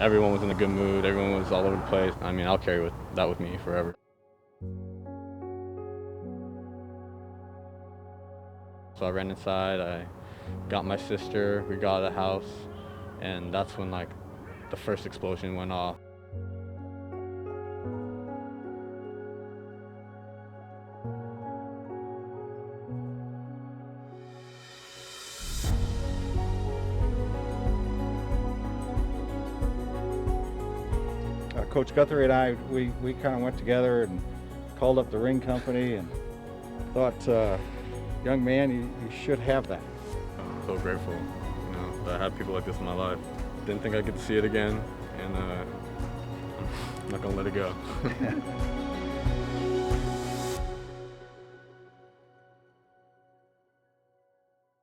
Everyone was in a good mood. Everyone was all over the place. I mean, I'll carry that with me forever. So I ran inside. I got my sister. We got out of the house, and that's when like the first explosion went off. Coach Guthrie and I, we kind of went together and called up the ring company and thought, young man, you should have that. I'm so grateful, that I had people like this in my life. Didn't think I'd get to see it again, and I'm not gonna let it go.